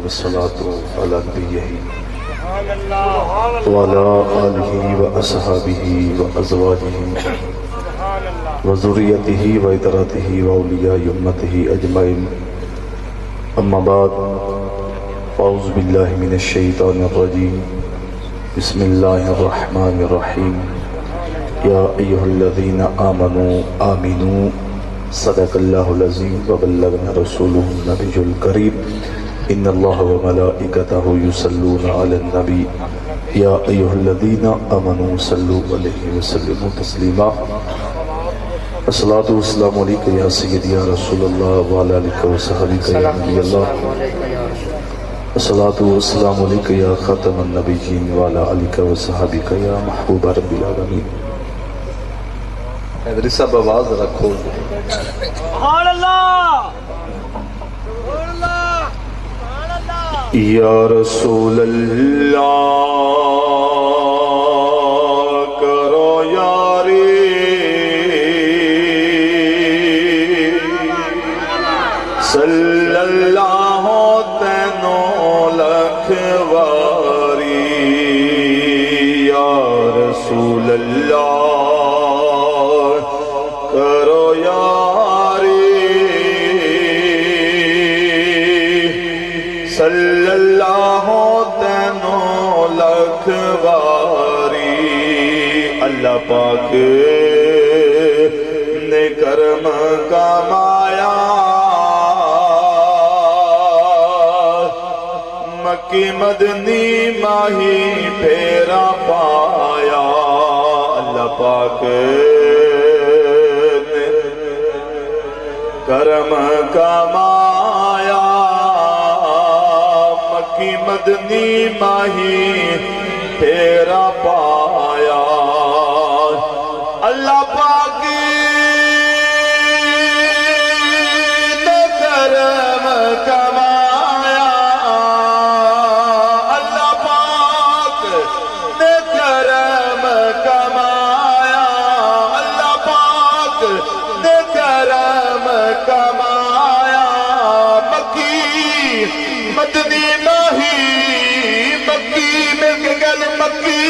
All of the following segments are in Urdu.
والصلاة على نبيه وعلى آله وأصحابه وأزواجه وذريته وعترته وأولياء أمته أجمعين أما بعد فأعوذ بالله من الشيطان الرجيم بسم الله الرحمن الرحيم يا أيها الذين آمنوا آمنوا صدق الله العظيم وبلغنا رسوله النبي الكريم إن الله وملائكته يصلون على النبي يا أيها الذين آمنوا صلوا عليه وسلموا تسليما الصلاة والسلام عليك يا سيدي يا رسول الله وعلى آلك وصحبك يا نبي الله الصلاة والسلام عليك يا خاتم النبيين وعلى آلك وصحبك يا محبوب رب العالمين. حیدری صاحب آواز رکھو. سبحان اللہ یا رسول اللہ کرو یاری صلی اللہ تینوں لکھ واری یا رسول اللہ کرو یاری صلی اللہ تینوں لکھ واری اللہ پاک نے کرم کمایا مکی مدنی ماہی پھیرا پایا اللہ پاک نے کرم کمایا مکی مدنی ماہی تیرا پایا اللہ پاک نے کرم کمایا اللہ پاک نے کرم کمایا اللہ پاک نے کرم کمایا مکی مدنی ماہی مکی میں گل مکی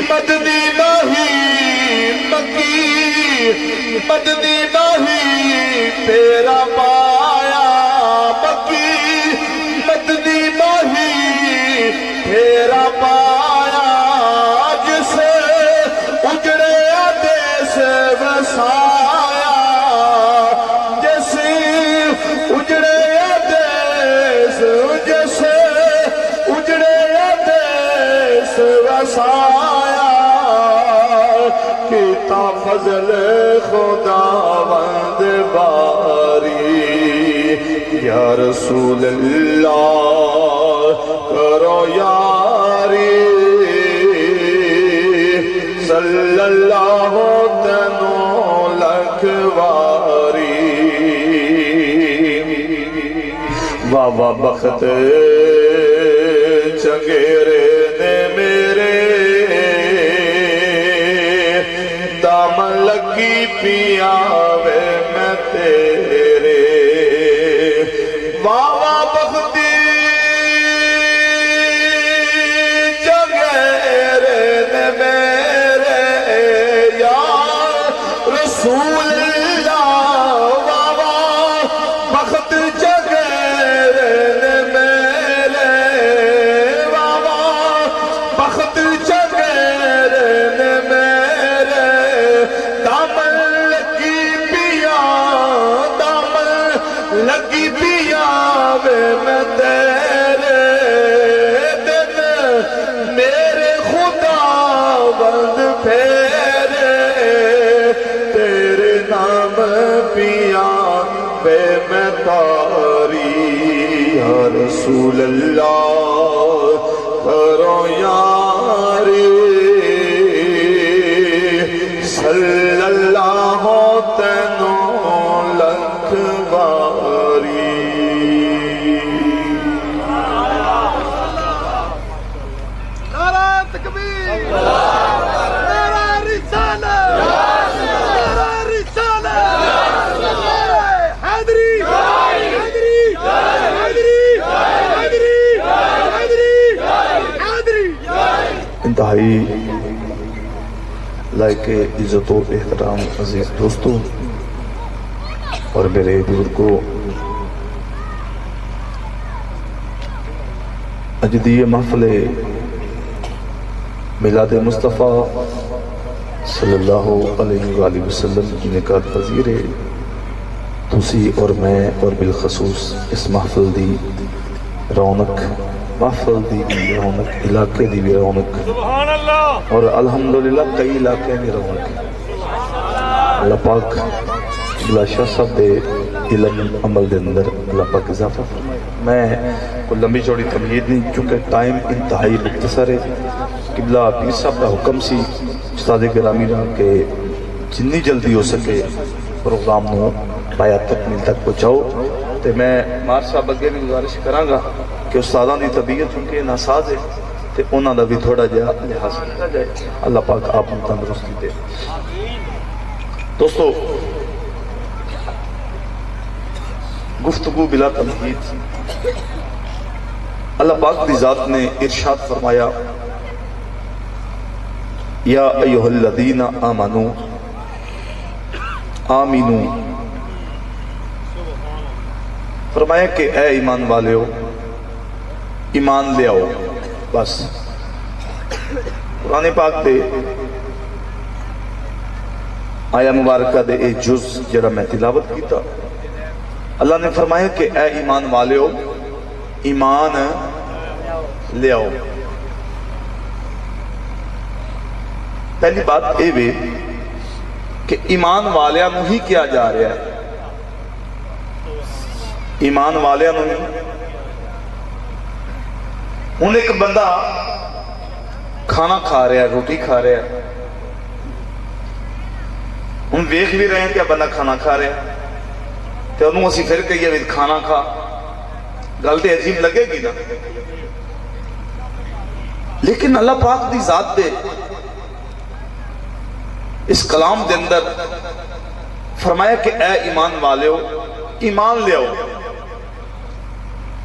مدنی ماہی مکی مدنی ماہی تیرا پایا مکی مدنی ماہی تیرا پایا جسے اجڑے دیس وسایا جیسے اجڑے جیسے اجڑے دیس وسایا کیتا فضل خداوند باری یا رسول اللہ کرو یاری صلی اللہ تینوں لکھ واری واہ واہ بخت چنگیرے نے میرے دامن لگی پیاوے میں تیرے واہ واہ بختی چنگیرے نے میرے یا رسول اللہ واہ واہ بخت لگی پیاوے میں تیرے دن میرے خدا بند پھیرے تیرے نام پیاوے میں تاری یا رسول اللہ کرو یاری صلی اللہ تینوں لکھ واری نعرہ تکبیر نعرہ رسالت نعرہ رسالت حیدری حیدری حیدری انتہائی لائق عزت و احترام عزیز دوستوں اور میرے بزرگوں، اجدی محفل میلاد مصطفیٰ صلی اللہ علیہ وآلہ وسلم کی نکات پذیر ہے تسی اور میں اور بالخصوص اس محفل دی رونق، محفل دی بھی رونق، علاقے دی بھی رونق، اور الحمدللہ کئی علاقے میں رونق۔ اللہ پاک بلا شاہ صاحب دے علم عمل دے اندر اللہ پاک اضافہ فرمائے۔ میں کوئی لمبی چوڑی تمہید نہیں، چونکہ ٹائم انتہائی مختصر ہے۔ قبلہ پیر صاحب کا حکم سی استاد گرامی رہا کہ جنی جلدی ہو سکے پروگرام نو پایا تکمیل تک پہنچاؤ، تو میں مار صاحب اگے بھی گزارش کراں گا کہ استاداں دی طبیعت چونکہ ناساز ہے تو انہاں دا بھی تھوڑا جہا لحاظ کیا جائے۔ اللہ پاک آپ کو تندرستی دے۔ دوستو، گفتگو بلا تمہید، اللہ پاک دی ذات نے ارشاد فرمایا یا ایہا الذین آمنوا آمینو، فرمایا کہ اے ایمان والے ہو ایمان لے آؤ۔ بس قرآن پاک دے آیا مبارکہ دے اے جز جڑا میں تلاوت کیتا، اللہ نے فرمایا کہ اے ایمان والے ہو ایمان لے آؤ۔ پہلی بات اے وے کہ ایمان والیاں نو ہی کیا جا رہا ہے، ایمان والیاں نو ہی۔ ہن ایک بندہ کھانا کھا رہا ہے، روٹی کھا رہا ہے، ہن ویکھ بھی رہے ہیں کہ بندہ کھانا کھا رہا ہے، تو انہوں اسی پھر کہیے بھی کھانا کھا، گل تے عجیب لگے گی نا۔ لیکن اللہ پاک دی ذات دے اس کلام دے اندر فرمایا کہ اے ایمان والے ہو ایمان لے آؤ۔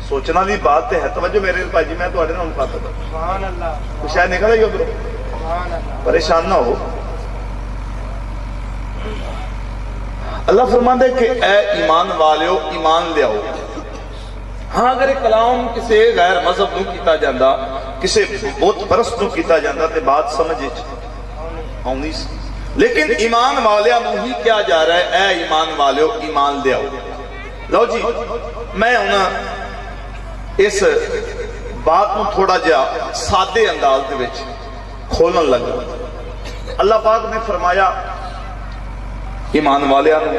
سوچنا بھی بات ہے، توجہ میرے بھائی جی، میں تو اڑے نہ مخاطب ہوں، سبحان اللہ، تو شاید نکل آئی ادھر، سبحان اللہ، پریشان نہ ہو۔ اللہ فرماتا ہے کہ اے ایمان والے ہو ایمان لے آؤ۔ ہاں اگر ایک کلام کسی غیر مذہب نو کیتا جاندہ، کسی بت پرست نو کیتا جاندہ، تے بات سمجھے آؤنی سی، لیکن ایمان والیاں نو ہی کیا جا رہا ہے اے ایمان والے ہو ایمان لے آؤ۔ لو جی، میں انہاں اس بات نو تھوڑا جا سادے انداز دے وچ کھولن لگا۔ اللہ پاک نے فرمایا ایمان والیاں نو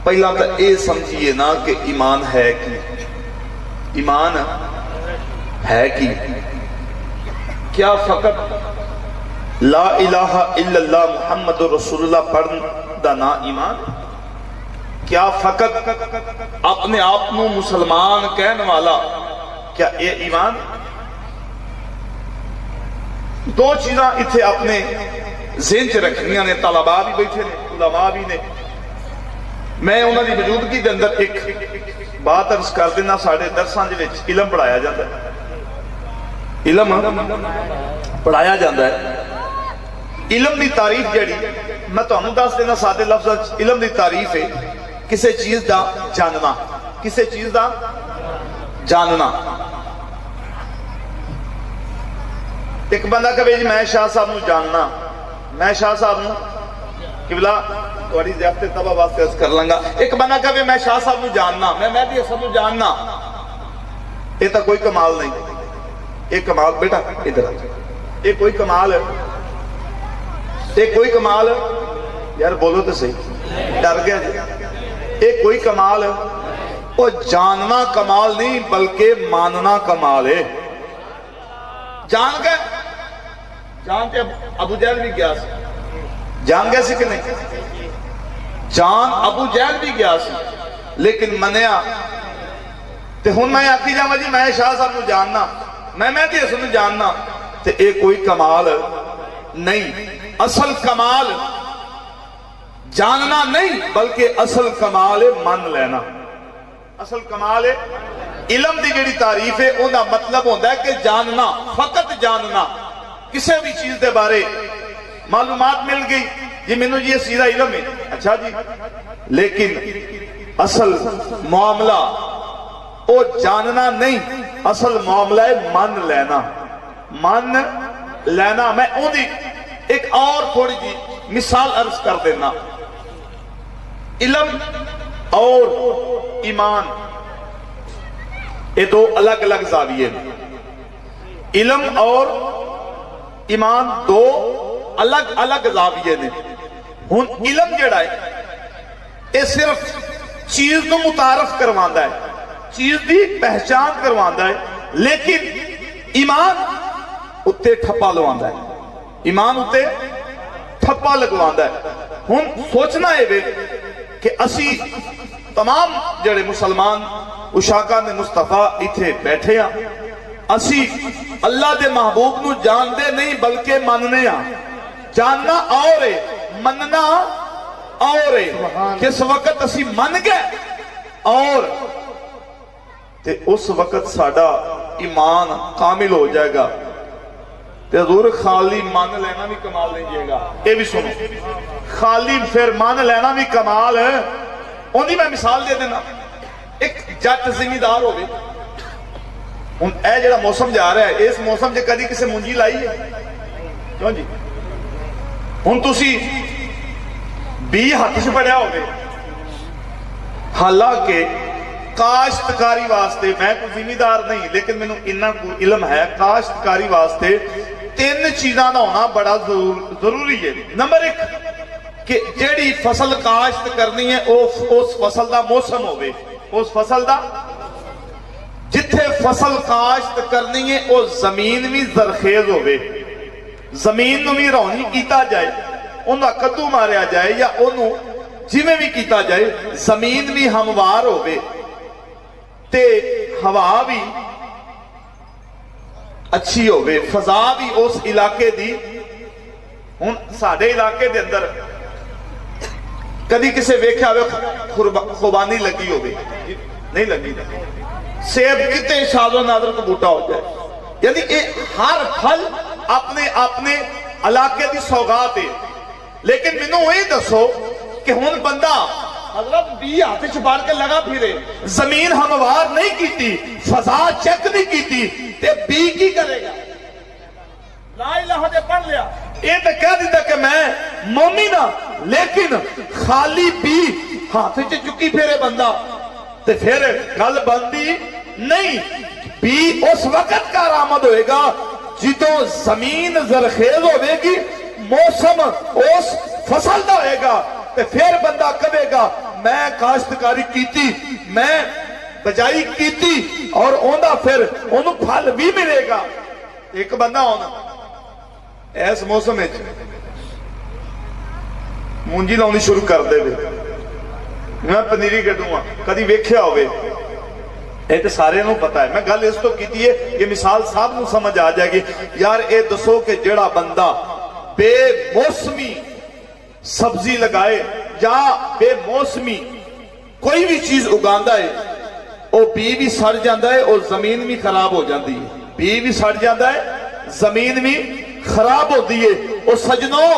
پہلا تو اے سمجھئے نا کہ ایمان ہے کی، ایمان ہے کی کیا فقط لا الہ الا اللہ محمد رسول اللہ پڑھن دا نا ایمان؟ کیا فقط اپنے آپ نو مسلمان کہنے والا کیا اے ایمان؟ دو چیزاں اتھے اپنے ذہن چ رکھنیاں نے، طلباء بھی بیٹھے نے، علماء بھی نے۔ میں انہاں دی موجودگی دے اندر ایک بات عرض کر دینا، ساڑھے درساں دے وچ علم پڑھایا جاتا ہے، علم پڑھایا جاتا ہے۔ علم دی تعریف جڑی میں تو ہمیں دس دینا سادے لفظ، علم دی تعریف ہے کسی چیز دا جاننا، کسی چیز دا جاننا۔ ایک بندہ کہے جی میں شاہ صاحب نو جاننا، میں شاہ صاحب نو قبلہ توڑی زیادہ تباہ واسطے عرض کر لنگا۔ ایک بندہ کہے میں شاہ صاحب نو جاننا، میں مہدی حسن نو جاننا، یہ تا کوئی کمال نہیں۔ ایک کمال بیٹا ادھر آ، یہ کوئی کمال ہے، یہ کوئی کمال ہے یار، بولو تو صحیح، ڈر گیا جی۔ یہ کوئی کمال ہے، وہ جاننا کمال نہیں بلکہ ماننا کمال ہے۔ جان گئے، جان کے ابو جہل بھی گیا سی، جان گئے سی کہ نہیں؟ جان ابو جہل بھی گیا سی لیکن منیا۔ تے ہن میں آتی جاؤں جی میں شاہ صاحب نو جاننا، میں مہدی حسن نو جاننا، تے اے کوئی کمال نہیں۔ اصل کمال جاننا نہیں بلکہ اصل کمال من لینا۔ اصل کمال ہے علم دی جڑی تعریف ہے، انہا مطلب ہوتا ہے کہ جاننا، فقط جاننا۔ کسی بھی چیز دے بارے معلومات مل گئی جی مینوں یہ سیدھا علم ہے، اچھا جی، لیکن اصل معاملہ او جاننا نہیں، اصل معاملہ ہے من لینا، من لینا۔ میں اُندی ایک اور تھوڑی جی مثال عرض کر دینا۔ علم اور ایمان یہ دو الگ الگ زاویے ہیں۔ علم اور ایمان دو الگ الگ زاویے نے۔ ہن علم جڑا ہے یہ صرف چیز نو متعارف کرواندا ہے، چیز دی پہچان کرواندا ہے، لیکن ایمان اتے ٹھپا لواندا ہے، ایمان اتے ٹھپا لگواندا ہے۔ ہن سوچنا ہے وے کہ اسی تمام جڑے مسلمان اشاقان مصطفیٰ اتھے بیٹھے ہیں، اسی اللہ دے محبوب نو جان دے نہیں بلکہ مننے ہیں۔ جاننا اور ہے، مننا اور ہے۔ جس وقت اسی من گئے اور تے اس وقت ساڑا ایمان کامل ہو جائے گا۔ تے حضور خالی مان لینا بھی کمال نہیں جائے گا۔ اے بھی سنو، خالی پھر مان لینا بھی کمال ہے۔ انہی میں مثال دے دینا، ایک جٹ زمیندار ہو گئے، اے جڑا موسم جا رہا ہے، اس موسم جے کدی کسے منجی لائی ہے کیوں جی؟ ہن تسی بی ہاتھ سے پڑھیا ہو گئے، حالانکہ کاشتکاری واسطے، میں کوئی زمیندار نہیں لیکن میں انہا کو علم ہے، کاشتکاری واسطے تین چیزاں نہ ہونا بڑا ضروری ہے۔ نمبر ایک کہ جیڑی فصل کاشت کرنی ہے اس فصل دا موسم ہوئے، اس فصل دا جتھے فصل کاشت کرنی ہے اس زمین بھی زرخیز ہوئے، زمین نو بھی رونی کیتا جائے، انہا قدو ماریا جائے یا انہوں جمیں بھی کیتا جائے، زمین بھی ہموار ہوئے تے ہوا بھی اچھی ہوئے، فضا بھی اس علاقے دی۔ ہن ساڑھے علاقے دے اندر کدی کسے ویکھا ہوئے خوبانی لگی ہوئے نہیں لگی، سیب کتے شاد و نادر کو بوٹا ہو جائے، یعنی ہر پھل اپنے علاقے دی سوغات ہے۔ لیکن میں نے وہی دسو کہ ہن بندہ حضرت بی ہاتھ چھپاڑ کے لگا پھرے، زمین ہموار نہیں کیتی، فضا چیک نہیں کیتی، تے بی کی کرے گا؟ لا الہ دے پڑھ لیا، یہ تے کہہ دیتا کہ میں مومن ہاں، لیکن خالی بی ہاتھ چکی پھرے بندہ تے پھر گل بندی نہیں۔ بی اس وقت کا آمد ہوئے گا جدو زمین زرخیز ہوئے گی، موسم اس فصل دا ہوئے گا، تے پھر بندہ کہے گا میں کاشتکاری کیتی، میں بجائی کیتی، اور اوندہ پھر انہوں پھل بھی ملے گا۔ ایک بندہ ہونا ایس موسم ہے مونجی لاؤنی شروع کر دے بھی، میں پنیری کٹوں گا، کدی ویکھیا ہوئے، اے تے سارے نوں پتا ہے۔ میں گل اس تو کیتی ہے، یہ مثال صاحب نوں سمجھ آ جائے گی۔ یار اے دسو کہ جڑا بندہ بے موسمی سبزی لگائے یا بے موسمی کوئی بھی چیز اگاندہ ہے، او بی بھی سڑ جاندہ ہے اور زمین بھی خراب ہو جاندی ہے، بی بھی سڑ جاندہ ہے، زمین بھی خراب ہو دیئے۔ اور سجنوں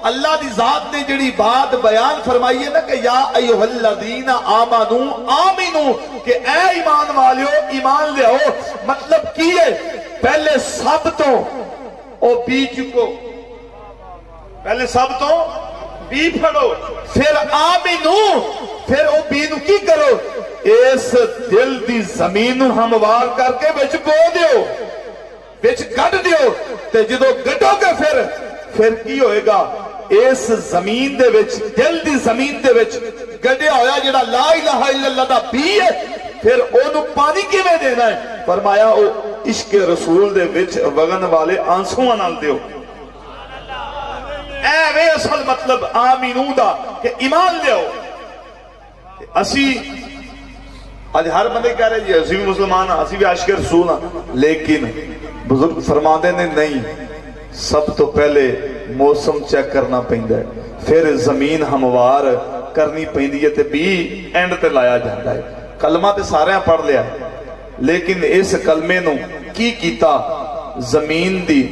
اللہ دی ذات نے جڑی بات بیان فرمائی ہے نا کہ یا ایوہ الذین آمنو آمنو، کہ اے ایمان والیو ایمان لے ہو، مطلب کی ہے پہلے سب تو او بی چکو، پہلے سب تو بی پھڑو، پھر آمنو، پھر او بی نو کی کرو، اس دل دی زمین ہموار کر کے بچ بو دیو، بچ گڑ دیو، تے جدو گڑو گے پھر کی ہوئے گا؟ اس زمین دے وچ، دل دی زمین دے وچ گڑیا ہویا جڑا لا الہ الا اللہ دا بی ہے، پھر انہوں پانی کی میں دینا ہے؟ فرمایا او عشق رسول دے وچ وگن والے آنسوان نال دیو۔ اے وے اصل مطلب آمینو دا کہ ایمان لیو۔ اسی آج ہر بندے کہہ رہے جی اسی بھی مسلمان ہیں، اسی بھی عاشق رسول ہیں، لیکن بزرگ فرماندے نے نہیں، سب تو پہلے موسم چیک کرنا پہندہ ہے، پھر زمین ہموار کرنی پہندی ہے، تے بھی اینڈ تے لایا جاتا ہے۔ کلمہ تے سارے ہیں پڑھ لیا ہے، لیکن اس کلمے نو کی کیتا؟ زمین دی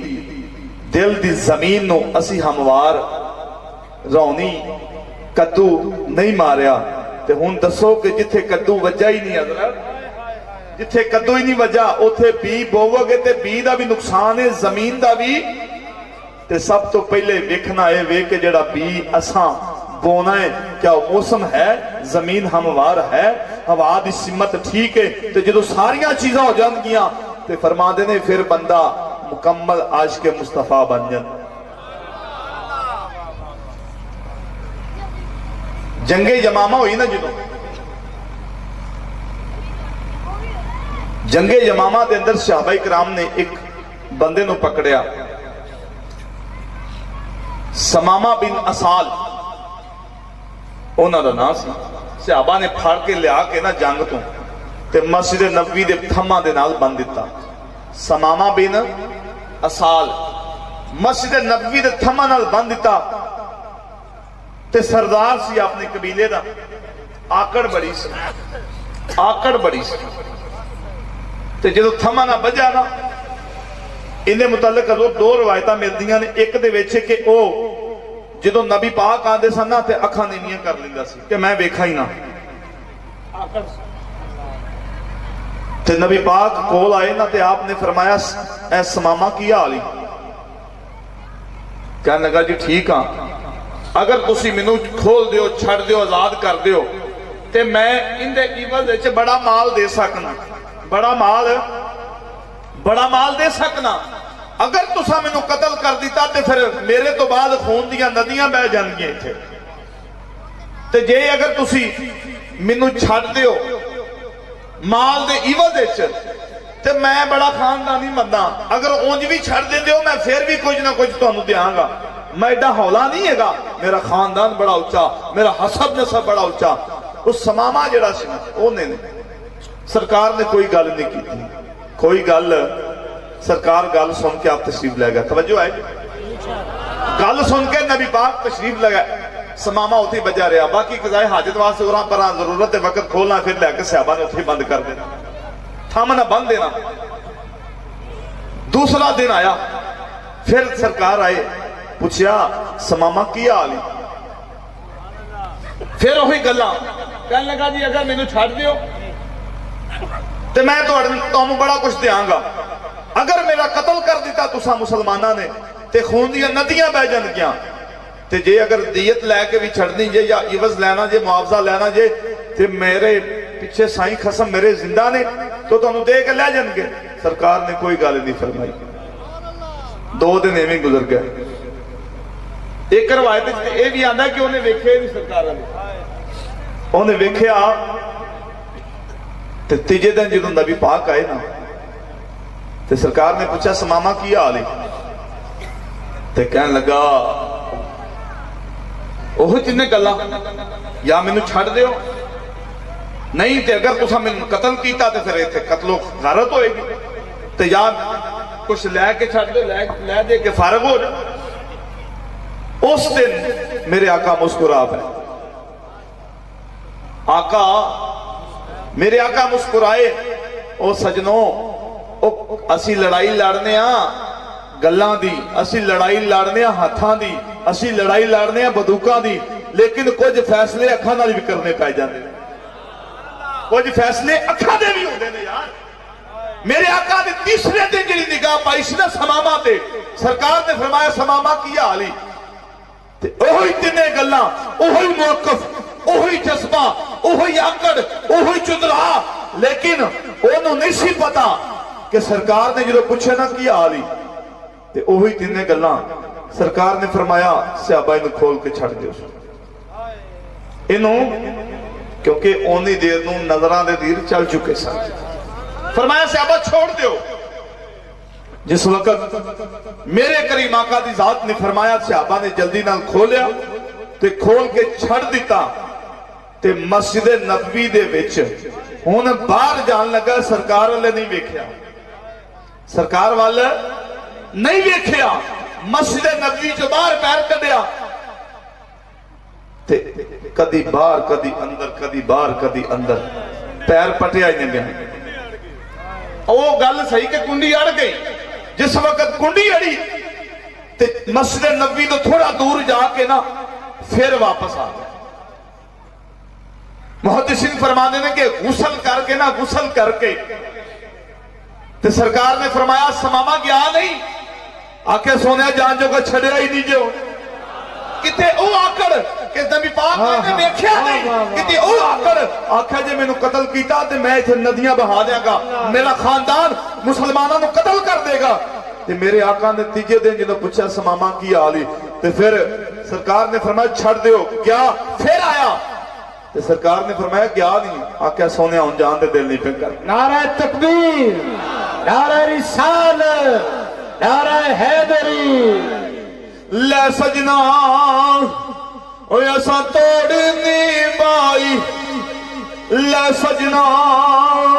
دل دی زمین نو اسی ہموار رونی کدو نہیں ماریا تے ہون دسو کہ جتھے کدو وجہ ہی نہیں حضرت جتھے کدو ہی نہیں وجہ اوتھے بی بوو گے تے بی دا بھی نقصان ہے زمین دا بھی تے سب تو پہلے ویکھنا ہے وے کہ جڑا بی اساں بونا ہے کیا موسم ہے زمین ہموار ہے ہوا دی سمت ٹھیک ہے تے جدو ساریاں چیزاں ہو جان گیاں تے فرما دینے پھر بندہ مکمل عاشق مصطفیٰ بن جان جنگ یمامہ ہوئی نا جدو جنگ یمامہ دے اندر صحابہ کرام نے ایک بندے نو پکڑیا سمامہ بن اسال انہاں دا نام سی صحابہ نے پھاڑ کے لیا کے نا جنگ تو تے مسجد نبوی دے تھما دے نال بند دیتا سمامہ بن اسال مسجد نبوی دے تھما نال بند دیتا تے سردار سی اپنے قبیلے دا آکڑ بڑی سی تے جدو تھما نہ بجا نا انہیں متعلق دو روایتاں ملدیاں نے ایک دے ویچے کہ او جدو نبی پاک آندے سن نا تے اکھاں نیویاں کر لیندا سی کہ میں ویکھا ہی نہ تے نبی پاک کول آئے نا تے آپ نے فرمایا اے سمامہ کی حالی کہنے لگا جی ٹھیک ہاں اگر تسی مینوں کھول دیو چھڑ دیو آزاد کر دیو تے میں ان دے عوض وچ بڑا مال دے سکنا بڑا مال دے سکنا اگر تسا مینوں قتل کر دیتا تے پھر میرے تو بعد خون دیاں ندیاں بہ جان گیاں ایتھے تے جے اگر تسی مینوں چھڑ دیو مال دے عوض وچ تے میں بڑا خاندانی بندہ اگر اونج بھی چھڑ دے دیو میں پھر بھی کچھ نہ کچھ تانوں دیاں گا میں ایڈا ہولا نہیں ہے گا میرا خاندان بڑا اونچا میرا حسب نسب بڑا اونچا اس سمامہ جڑا سی اونے سرکار نے کوئی گل نہیں کی تھی کوئی گل سرکار گل سن کے آپ تشریف لے گئے توجہ ہے گل سن کے نبی پاک تشریف لے گئے سمامہ اتھی بجا رہا باقی قضائے حاجت واسطے اوراں پراں ضرورت وقت کھولنا پھر لے کے صحابہ نے اتھی بند کر دینا تھامنا بند دینا دوسرا دن آیا پھر سرکار آئے پوچھیا سمامہ کی حال پھر وہی گلاں کہنے لگا جی اگر مینوں چھڈ دیو تے میں تانوں بڑا کچھ دیاں گا اگر میرا قتل کر دیتا تساں مسلماناں نے تے خون دیاں ندیاں بہ جان گیاں تے جے اگر دیت لے کے بھی چھڑنی جے یا عوض لینا جے معاوضہ لینا جے تے میرے پیچھے سائیں خصم میرے زندہ نے تو تانوں دے کے لے جان گے سرکار نے کوئی گل نہیں فرمائی 2 دن ایویں گزر گئے ایک روایت یہ بھی آندا کہ انہیں ویکھے نہیں سرکار نے انہیں ویکھیا تے تیجے دن جدوں نبی پاک آئے نا تے سرکار نے پوچھا سمامہ کی حال ہے تے کہنے لگا اوہ جن نے گلا یا مینوں چھڈ دیو نہیں تے اگر تساں مینوں قتل کیتا تے پھر ایتھے قتل و غارت ہوئے گی تے یا کچھ لے کے چھڈ دے لے دے کے فارغ ہو جا اس دن میرے آقا مسکرا پے آقا میرے آقا مسکرائے او سجنوں اسی لڑائی لڑنے گلاں دی اسی لڑائی لڑنے ہاتھاں دی اسی لڑائی لڑنے بندوقاں دی لیکن کچھ فیصلے اکھاں نال بھی کرنے پے جاندے کچھ فیصلے اکھاں دے بھی ہوندے نے یار میرے آقا نے تیسرے دن جڑی نگاہ پائی سی نا سمامہ تے سرکار نے فرمایا سمامہ کی حال ہے تے اوہی تینے گلاں اوہی موقف اوہی جذبہ اوہی آکڑ اوہی چدرا لیکن انہوں نہیں سی پتا کہ سرکار نے جو پوچھے نا کی حال ہی تے اوہی تینے گلاں سرکار نے فرمایا صحابہ انہوں کھول کے چھڑ دیو انہوں کیونکہ اونی دیر نوں نظران دے دیر چل چکے سن فرمایا صحابہ چھوڑ دیو جس وقت میرے کریم آقا دی ذات نے فرمایا صحابہ نے جلدی نال کھولیا تے کھول کے چھڑ دیتا تے مسجد نبوی دے وچ ہن باہر جان لگا سرکار والے نہیں ویکھیا سرکار والے نہیں ویکھیا مسجد نبوی جو باہر پیر کڈیا تے کدی باہر کدی اندر کدی باہر کدی اندر پیر پٹیا ہی نہیں گیا وہ گل صحیح کہ کنڈی اڑ گئی جس وقت کنڈی اڑی تے مسجد نبوی تو تھوڑا دور جا کے نا پھر واپس آ گیا۔ محدثین فرمانے نے کہ غسل کر کے تے سرکار نے فرمایا سماما گیا نہیں، آکے سونے جان جو کا چھڑیا ہی نہیں جو کتے او آکڑ کہ نبی پاک نے دیکھیا نہیں، کتے او آکڑ آکھا جے میں نو قتل کیتا تے میں اتھے ندیاں بہا دیا گا، میرا خاندان مسلمانوں نو قتل کر دے گا۔ تے میرے آقا نے تیجے دن جنہوں پوچھا سماما کی آلی تے پھر سرکار نے فرمایا چھڑ دیو کیا، پھر آیا تے سرکار نے فرمایا کیا نہیں، آکھا سونے ہون جان دے دل نہیں پہ کر۔ نعرہ تکبیر، نعرہ رسالت، نعرہ حیدری۔ لے سجنا اوہ ایسا توڑنی بائی، لے سجنا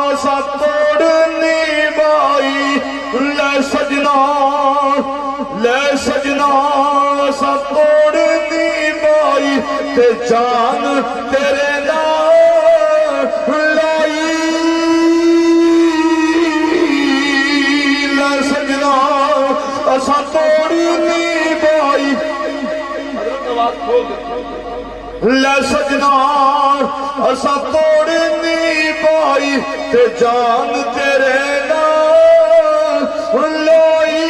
ایسا توڑنی بائی، لے سجنا ایسا توڑنی بائی، تے جان تیرے نام لائی، لے سجنا ایسا توڑنی بائی، لے سجنا ایسا توڑنی بائی، تے جان تیرے نام لائی،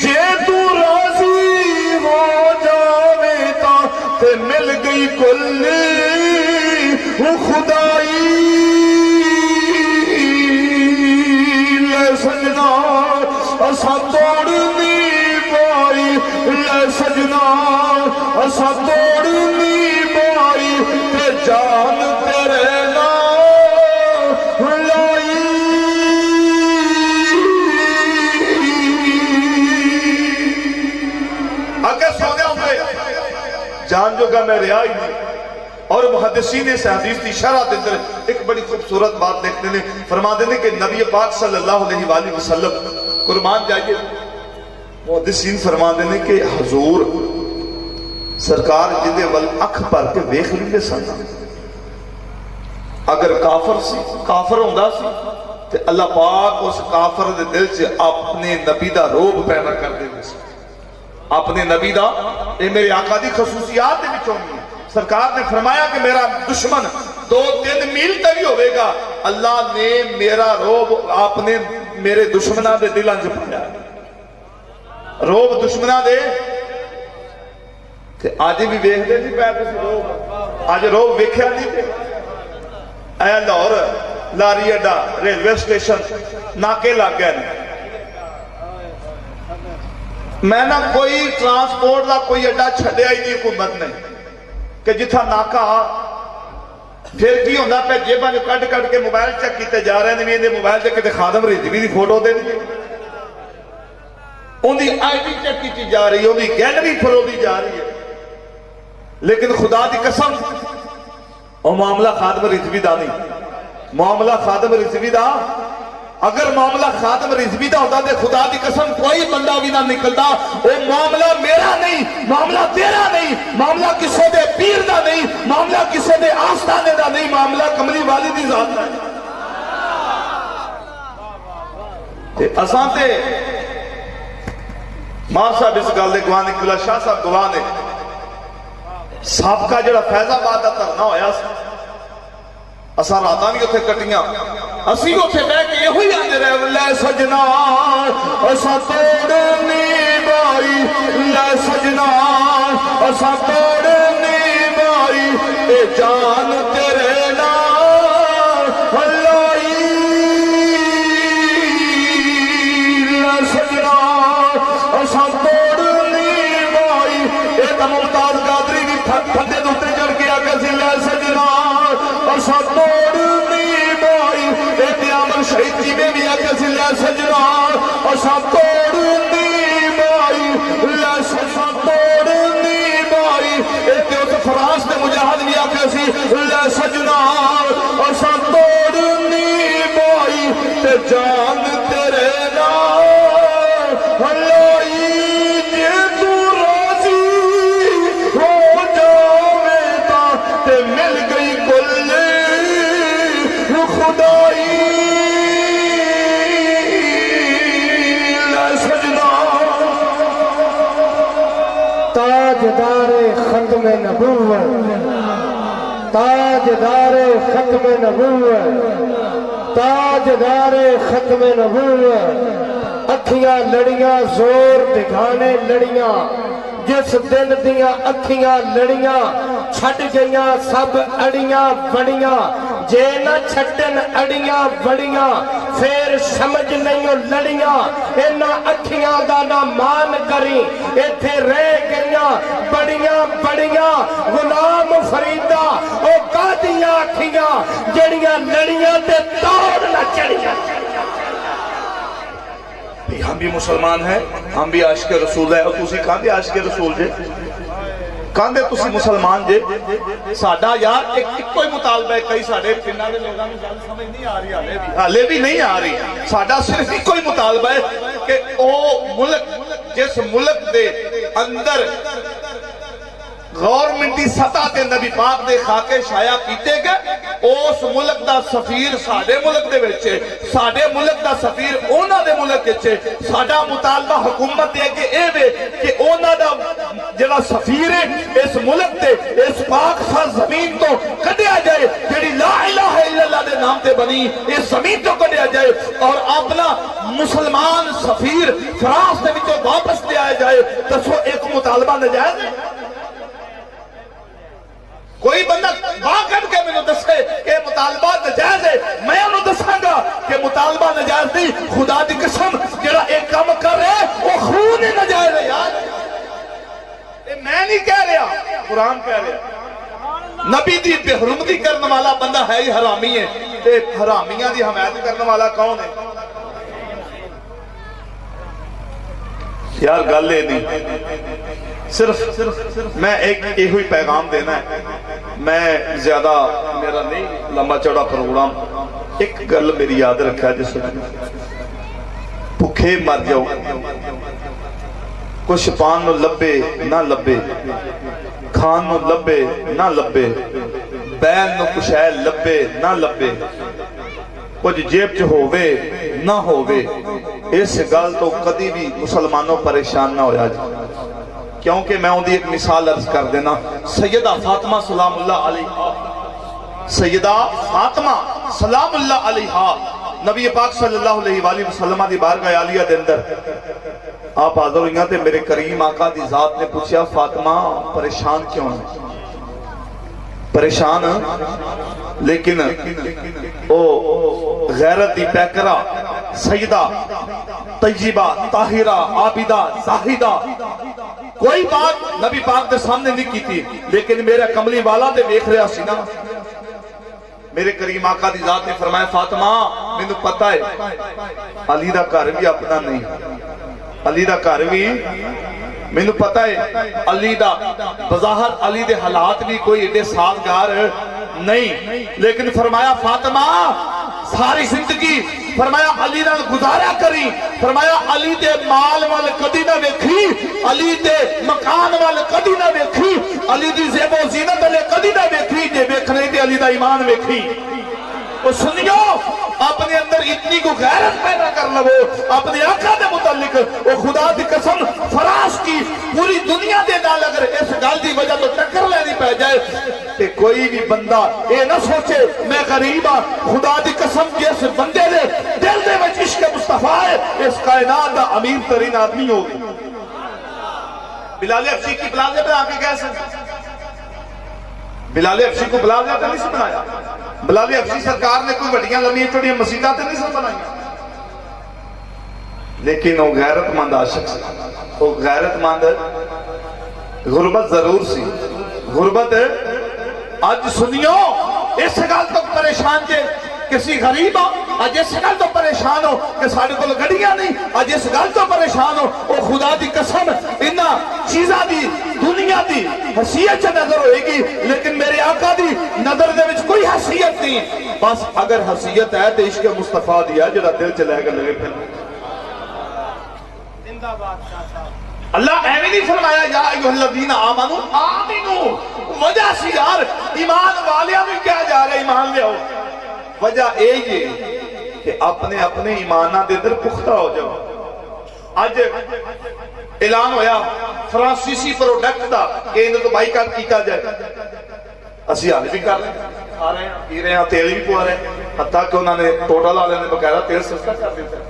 جے تو راضی ہو جاوے تا تے مل گئی کل خدائی، لے سجنا ایسا توڑنی بائی، لے سجنا ایسا توڑنی بائی، تے جان تیرے نام لائی، آگے سونے ہوئے جان جو گا میں رہا ہی نہیں۔ اور محدثین سے حدیث کی شرح دیتے ایک بڑی خوبصورت بات دیکھتے ہیں، فرما دینے کہ نبی پاک صلی اللہ علیہ وآلہ وسلم قربان جائیے، محدثین فرما دینے کہ حضور سرکار جدے ول اکھ پر کے ویخ لیندے سن، اگر کافر ہوندہ سی تو اللہ پاک اس کافر دے دل سے اپنے نبی دا روب پیدا کر دے سی، اپنے نبی دا، اے میرے آقا دی خصوصیات دے بچوں میں سرکار نے فرمایا کہ میرا دشمن 2-3 میل تک ہوئے گا، اللہ نے میرا روب آپ نے میرے دشمنہ دے دلان سے پڑھا، روب دشمنہ دے کہ آج بھی بیخ دے نہیں پیدا سے روب، آج روب بیکھیا نہیں دے، اے لاہور لاری اڈا ریلوے سٹیشن ناکے لگ گئے نہیں، میں نہ کوئی ٹرانسپورٹ دا کوئی اڈا چھڑے آئی نہیں حکومت نے کہ جتھا ناکا پھر کی ہوندہ پہ جیبہ جو کٹ کے موبائل چیک کیتے جا رہے ہیں، اندے موبائل چیک کیتے خادم رضوی دی فوٹو دے دی، ان دی آئی ڈی چیک کیتی جا رہی ہے، ان دی گیلری پھرو دی جا رہی ہے، لیکن خدا دی قسم اور معاملہ خادم رضوی دا نہیں، معاملہ خادم رضوی دا، اگر معاملہ خادم رضوی دا ہوتا دے خدا دی قسم کوئی بندہ بھی نہ نکلتا، وہ معاملہ میرا نہیں، معاملہ تیرا نہیں، معاملہ کسے دے پیر دا نہیں، معاملہ کسے دے آستانے دا نہیں، معاملہ کملی والی دی ذات دا ہے۔ تے اساں تے مار صاحب اس گالے گوانے کلا شاہ صاحب گوانے سابقہ جڑا فیض آباد دا ترنا ہویا اساں راتاں بھی اتھے کٹیاں، اسی اتھے بے کے یہ ہوئی آنے رہے، لے سجنا اساں توڑنی بائی، لے سجنا اساں توڑنی بائی، اے جان تیرے نام لائی، لے سجنا اساں توڑنی بائی، اے تا ممتاز قادری بھی پھٹے دوتے چڑھ کے آگے سی، لے سجنا اساں توڑنی بائی، اے دیامن شہید جی میں بھی آگے سی، لے سجنا اساں توڑنی بائی، لے سجنا توڑنی بائی، اے دیوت فراس میں مجاہد بھی آگے سی، لے سجنا اساں توڑنی بائی، تے جان تیرے نام لائی، جے تو راضی ہو جاوے تا تے مل گئی کل خدائی، تاجدار ختم نبوت، تاجدار ختم نبوت، اکھیاں لڑیاں زور دکھانے لڑیاں، جس دل دیاں اکھیاں لڑیاں چھٹ گئیاں سب اڑیاں بڑیاں، جے نہ چھٹن اڑیاں بڑیاں پھر سمجھ نہیں لڑیاں، اینا اکھیاں دا نہ مان کری، ایتھے رہ گئیاں بڑیاں بڑیاں، غلام فریدہ او قادیاں اکھیاں جڑیاں لڑیاں تے توڑ نہ چڑیاں۔ ہم بھی مسلمان ہیں، ہم بھی عاشق رسول ہے، اور تسی کہاں دے عاشق رسول جے، کہاں دے تسی مسلمان جے؟ ساڈا یار ایک کوئی مطالبہ ہے، کئی ساڑھے پناہ دے لوگاں میں گل سمجھ نہیں آ رہی، حالے بھی نہیں آ رہی، ساڈا صرف ایک کوئی مطالبہ ہے کہ او ملک جس ملک دے اندر گورنمنٹی سطح تے نبی پاک دے خاکے شائع کیتے گئے، اس ملک دا سفیر ساڑھے ملک دے وچے، ساڑھے ملک دا سفیر اونا دے ملک وچے، ساڑھا مطالبہ حکومت دے کے اے وے کہ اونا دا جڑا سفیر ہے اس ملک تے اس پاک سا زمین تو کڈیا جائے، جڑی لا الہ الا اللہ دے نام تے بنی اس زمین تو کڈیا جائے، اور اپنا مسلمان سفیر فرانس دے وچوں واپس لے آیا جائے۔ دسو ایک مطالبہ نجائز ہے؟ کوئی بندہ باقر کے میں نے دسے کہ مطالبہ نجائز ہے، میں انہوں دساں گا کہ مطالبہ نجائز نہیں، خدا دی قسم جڑا ایک کام کر رہے وہ خون نجائز ہے یار، میں نہیں کہہ رہا، قرآن کہہ رہا۔ نبی دی بے حرمتی کرنے والا بندہ ہے ہی حرامی ہے، تے حرامیاں دی حمایت کرنے والا کون ہے؟ یار گل ہے نہیں، صرف میں ایک ہوئی پیغام دینا ہے، میں زیادہ میرا نہیں لمبا چوڑا پروگرام، ایک گل میری یاد رکھا جس بھوکے مر جاؤ، کچھ پان نو لبے نہ لبے، کھان نو لبے نہ لبے، بین نو کچھ ہے لبے نہ لبے، کچھ جیب چ ہووے نہ ہووے، اس گل تو کدی بھی مسلمانوں پریشان نہ ہویا جی، کیونکہ میں ان دی ایک مثال عرض کر دینا، سیدہ فاطمہ سلام اللہ علیہا، سیدہ فاطمہ سلام اللہ علیہا نبی پاک صلی اللہ علیہ وآلہ وسلم دی بارگاہ عالیہ دے اندر آپ حاضر ہوئیں تے میرے کریم آقا دی ذات نے پوچھا فاطمہ پریشان کیوں ہے؟ پریشان لیکن او غیرت دی پیکرہ سیدہ طیبہ طاہرہ عابدہ زاہدہ کوئی بات نبی پاک دے سامنے نہیں کی تھی، لیکن میرا کملی والا دے دیکھ رہا سی نا، میرے کریم آقا دی ذات نے فرمایا فاطمہ میں نے پتا ہے علی دا گھر بھی اپنا نہیں، علی دا گھر بھی میں نے پتا ہے، علی دا بظاہر علی دے حالات بھی کوئی ایڈے سازگار نہیں، لیکن فرمایا فاطمہ ساری زندگی فرمایا علی نال گزارا کری، فرمایا علی دے مال وال کدی نہ ویکھی، علی دے مکان وال کدی نہ ویکھی، علی دی زیب و زینت علی کدی نہ ویکھی، جے ویکھنے تے علی دا ایمان ویکھی۔ وہ سنیو اپنے اندر اتنی کو غیرت پیدا کر لو اپنے آقا دے متعلق، وہ خدا دی قسم فراش کی پوری دنیا دے نال اگر اس گل دی وجہ تو ٹکر لینی پہ جائے کہ کوئی بھی بندہ اے نہ سوچے میں غریب ہاں، خدا دی قسم جس بندے دے دل دے وچ عشق مصطفیٰ ہے اس کائنات دا امیر ترین آدمی ہوگی۔ بلال حبشی کی پلازے پہ آکے کہہ سکتے بلال حبشی کو پلازے پہ نہیں سے بنایا، بلال حبشی سرکار نے کوئی وڈیاں لمبی چوڑیاں مسجداں تے نہیں سے بنائی، لیکن وہ غیرت مند عاشق سی، وہ غیرت مند غربت ضرور سی، غربت آج سنیو اس گل تو پریشان جے کسی غریب آج اس گل تو پریشان ہو کہ ساڑھے کو گھڑیاں نہیں، آج اس گل تو پریشان ہو وہ خدا دی قسم انہا چیزہ دی دنیا دی حیثیت سے نظر ہوئے گی، لیکن میرے آقا دی نظر دے وچ کوئی حیثیت نہیں، بس اگر حیثیت ہے تو عشق مصطفیٰ دیا جڑا دل چلے گا لگے پھر اللہ ایویں نہیں فرمایا یا ایوہ الذین آمنو آمنو، وجہ سی یار ایمان والیاں بھی کیا جا رہے ایمان لے ہو، وجہ اے یہ کہ اپنے اپنے ایمانہ دے در پختہ ہو جاؤ۔ آج اعلان ہویا فرانسیسی پروڈکٹ دا کہ انہوں تو بائی کارٹ کیتا جائے، اسی حال بھی کر رہے ہیں، کھا رہے ہیں، پی رہے ہیں، تیل بھی پوا رہے ہیں، حتیٰ کہ انہوں نے ٹوٹل والے نے بقاعدہ تیل سستا کر دیتا ہے۔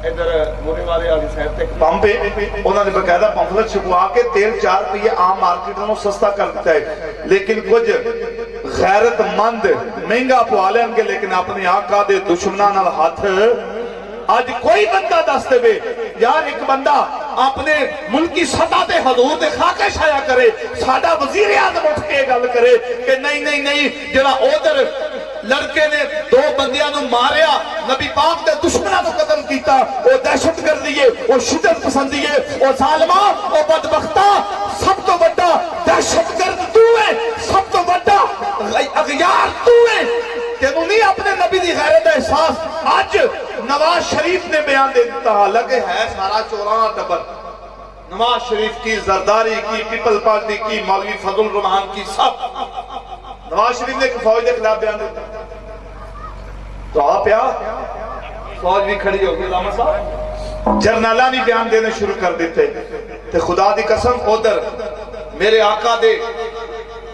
ادھر مونے والے والی صاحب تے پمپ پہ انہوں نے بقاعدہ پمفلٹ چھپوا کے تیل 4 روپے عام مارکیٹ میں سستا کر دیتا ہے، لیکن کچھ غیرت مند مہنگا پوا لیں گے، لیکن اپنے آقا دے دشمنان نال ہاتھ آج کوئی بندہ دس دے یار ایک بندہ اپنے ملکی سطح دے حضور دے خاکے شایا کرے، ساڈا وزیر اعظم اٹھ کے گل کرے کہ نہیں جڑا ادھر لڑکے نے 2 بندیاں نو ماریا، نبی پاک دے دشمناں نو قتل کیتا، وہ دہشت گردی ہے، وہ شدت پسندی ہے، وہ ظالماں، وہ بدبختہ، سب تو بڑا دہشت گرد تو ہے، سب تو بڑا اغیار تو ہے، تینوں نہیں اپنے نبی دی غیرت احساس۔ آج نواز شریف نے بیان دے دیتا، لگے ہے سارا چوراں ٹبر، نواز شریف کی، زرداری کی، پیپل پارٹی کی، مولوی فضل الرحمان کی، سب نواز شریف نے فوج کے خلاف بیان دیتا تو آپ یا فوج بھی کھڑی ہوگی، علامہ صاحب جرنیلاں بھی بیان دینے شروع کر دیتے تے خدا دی قسم ادھر میرے آقا دے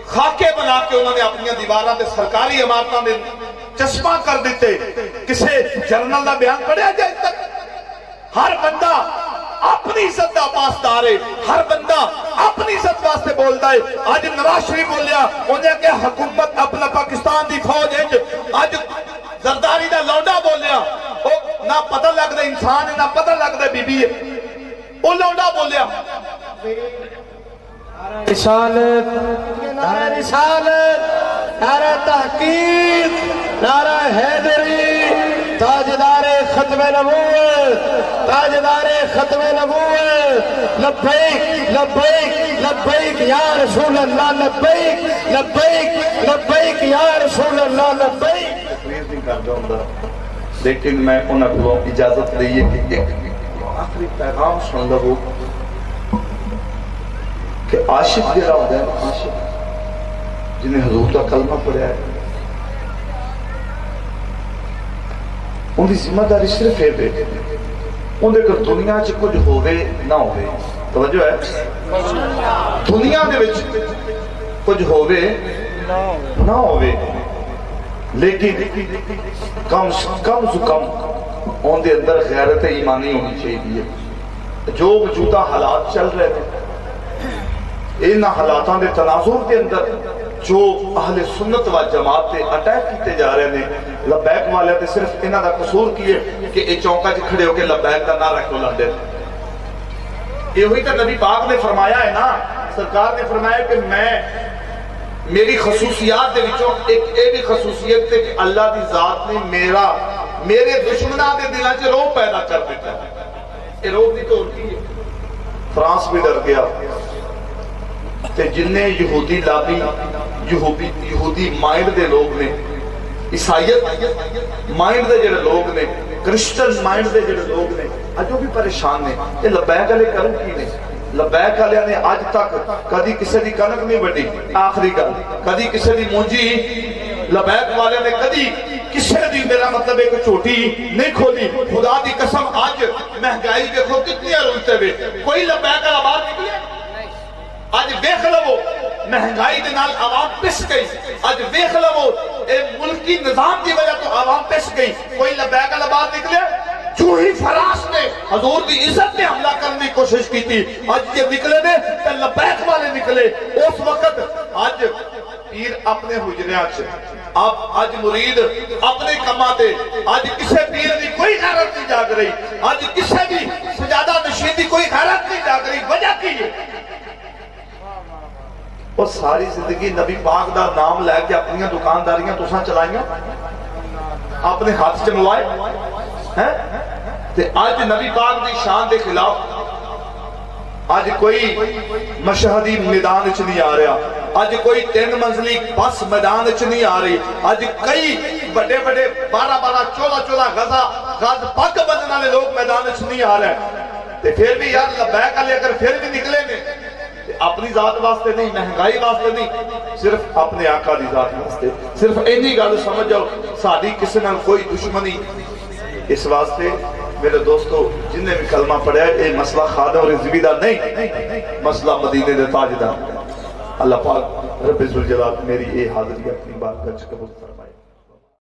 خاکے بنا کے انہوں نے اپنی دیواراں دے سرکاری عمارتاں دے چشمہ کر دیتے۔ کسے جرنل دا بیان پڑھیا جائے تک؟ ہر بندہ اپنی عزت دا پاسدار ہے، ہر بندہ اپنی عزت واسطے بولتا ہے۔ آج نواز شریف بولیا انہیں کہ حکومت اپنا پاکستان دی فوج ہے، آج زرداری دا لونڈا بولیا نہ پتہ لگ دے انسان ہے نہ پتہ لگ دے بی بی ہے، وہ لونڈا بولیا رسالت، نعرہ رسالت، نعرہ تحقیق، نعرہ حیدری، تاجدار ختم نبوت، تاجدار ختم نبوت، لبیک لبیک لبیک یا رسول اللہ، لبیک لبیک لبیک یا رسول اللہ، لبیک۔ تقریر نہیں کر جاؤں گا، لیکن میں انہوں کو اجازت لئیے کہ ایک آخری پیغام سن لگو کہ عاشق جڑا ہوتا ہے، عاشق جنہیں حضور کا کلمہ پڑھا ہے، ان کی ذمہ داری صرف ہے بیٹے ان دے کر دنیا چ کچھ ہوئے نہ ہوئے، توجہ ہے دنیا دے وچ کچھ ہوئے نہ ہوئے، لیکن کم سے کم ان دے اندر غیرت ایمانی ہونی چاہیے۔ جو موجودہ حالات چل رہے تھے ان حالاتاں دے تناظر دے اندر جو اہل سنت و جماعت تے اٹیک کیتے جا رہے ہیں، لبیک والے تے صرف انہاں دا قصور کیے کہ اے چوکا چ کھڑے ہو کے لبیک دا نعرہ کیوں لاندے۔ یہ ہوئی تو نبی پاک نے فرمایا ہے نا، سرکار نے فرمایا کہ میں میری خصوصیات دے وچوں ایک اے بھی خصوصیت تے کہ اللہ دی ذات نے میرے دشمناں دے دلاں چ روح پیدا کر دیتا ہے۔ اے روح دی تو ہوتی ہے، فرانس بھی ڈر گیا تے جننے یہودی لابی یہودی مائنڈ دے لوگ نے، عیسائیت مائنڈ دے جڑے لوگ نے، کرسچن مائنڈ دے جڑے لوگ نے، اج وہ بھی پریشان نے۔ یہ لبیک والے کروں کی نے؟ لبیک والے نے اج تک کدی کسی دی کنک نہیں وڈی، آخری گل کدی کسی دی مونجی، لبیک والے نے کدی کسی دی میرا مطلب ایک چوٹی نہیں کھولی۔ خدا دی قسم آج مہنگائی دیکھو کتنی رولتے ہوئے، کوئی لبیک والا باہر نکلے؟ آج ویکھ لو مہنگائی دے نال عوام پس گئی، آج ویکھ لو اے ملکی نظام دی وجہ تو عوام پس گئی، کوئی لبیک والا باہر نکلے؟ جو ہی فراس نے حضور دی عزت نے حملہ کرنے کی کوشش کی تھی، آج یہ نکلے نے تے لبیک والے نکلے۔ اس وقت آج پیر اپنے حجریاں چھے، آج مرید اپنے کماتے، آج کسے پیر دی کوئی غیرت نہیں جاگ رہی، آج کسے بھی سجادہ نشین دی کوئی غیرت نہیں جاگ رہی۔ وجہ کی ہے اور ساری زندگی نبی پاک دا نام لے کے اپنی دکانداریاں تساں چلائیاں، اپنے ہاتھ چلوائے ہیں تے آج نبی پاک دی شان دے خلاف آج کوئی مشہدی میدان اچ نہیں آ رہا، آج کوئی 3 منزلی بس میدان اچ نہیں آ رہی، آج کئی بڑے 12 غز پگ بننے والے لوگ میدان اچ نہیں آ رہے، تے پھر بھی یار لبیک والے اگر پھر بھی نکلے نے اپنی ذات واسطے نہیں، مہنگائی واسطے نہیں، صرف اپنے آقا دی ذات واسطے۔ صرف اینی گل سمجھ جاؤ ساڈی کسی نال کوئی دشمنی۔ اس واسطے میرے دوستو جن نے بھی کلمہ پڑھا ہے یہ مسئلہ خادم اور رضوی دا نہیں، مسئلہ مدینے دے تاجدار۔ اللہ پاک رب ذوالجلال میری یہ حاضری اپنی بارگاہ وچ قبول فرمائے.